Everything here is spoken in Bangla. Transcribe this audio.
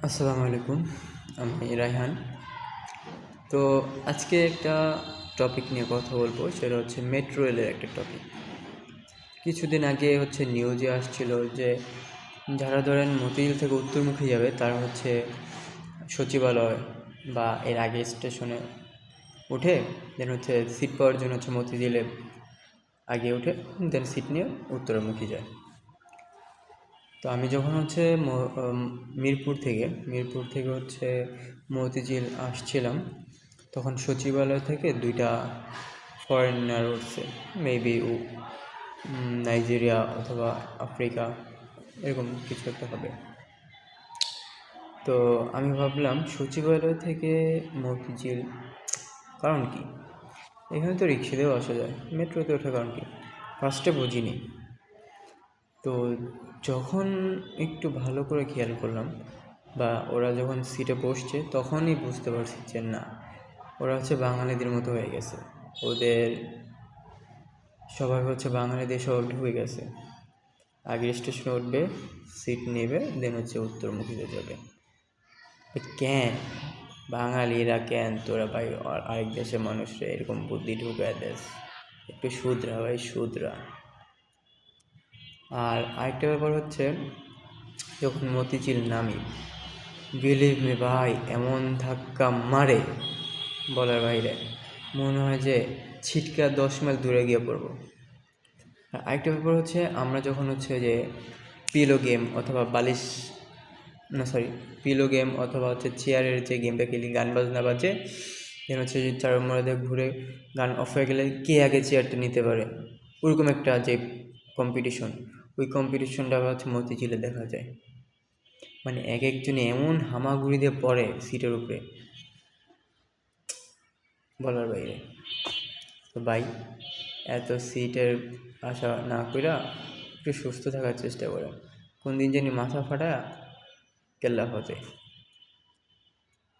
আসসালামু আলাইকুম, আমি রায়হান। তো আজকে একটা টপিক নিয়ে কথা বলবো, সেটা হচ্ছে মেট্রো রেলের একটা টপিক। কিছুদিন আগে নিউজে আসছিল যে যারা ধরেন মতিঝিল থেকে উত্তরমুখী যাবে তারা সচিবালয় বা এর আগে স্টেশনে উঠে দেন সিট পাওয়ার জন্য মতিঝিলে আগে উঠে দেন সিট নিয়ে উত্তরমুখী যায়। তো আমি যখন মিরপুর থেকে মতিঝিল আসছিলাম, তখন সচিবালয় থেকে দুইটা ফরেনার উঠছে, মেবি নাইজেরিয়া অথবা আফ্রিকা, এরকম কিছু একটা হবে। তো আমি ভাবলাম সচিবালয় থেকে মতিঝিল কারণ কি, এখানে তো রিক্সাতেও আসা যায়, মেট্রোতে ওঠার কারণ কি ফার্স্টে বুঝিনি। তো যখন একটু ভালো করে খেয়াল করলাম বা ওরা যখন সিটে বসছে তখনই বুঝতে পারছি যে না, ওরা বাঙালিদের মতো হয়ে গেছে। ওদের সবাই বাঙালিদের সব ঢুকে গেছে। আগে স্টেশনে উঠবে, সিট নেবে, দেন উত্তরমুখীতে যাবে। কেন বাঙালিরা, কেন তোরা ভাই আরেক দেশের মানুষরা এরকম বুদ্ধি ঢুকায় দেশ? একটু শুধরা ভাই, শুধরা। আর আরেকটা ব্যাপার যখন মতিঝিল নামি, বিলিভ মি ভাই, এমন ধাক্কা মারে বলার বাইরে, মনে হয় যে ছিটকা 10 মাইল দূরে গিয়ে পড়বো। আর আরেকটা ব্যাপার আমরা যখন যে পিলো গেম অথবা পিলো গেম অথবা চেয়ারের যে গেমটা খেলি, গান বাজনা বাজে, দেন যে চার মধ্যে ঘুরে গান অফ হয়ে গেলে কে আগে চেয়ারটা নিতে পারে, ওরকম একটা যে কম্পিটিশন, ওই কম্পিটিশনটা মতিঝিলে দেখা যায়। মানে এক একজনে এমন হামাগুড়ি দিয়ে পড়ে সিটের উপরে, বলার বাইরে। তো ভাই, এত সিটের আশা না কইরা একটু সুস্থ থাকার চেষ্টা করে, কোন দিন জানি মাথা ফাটা কেল্লা হতে।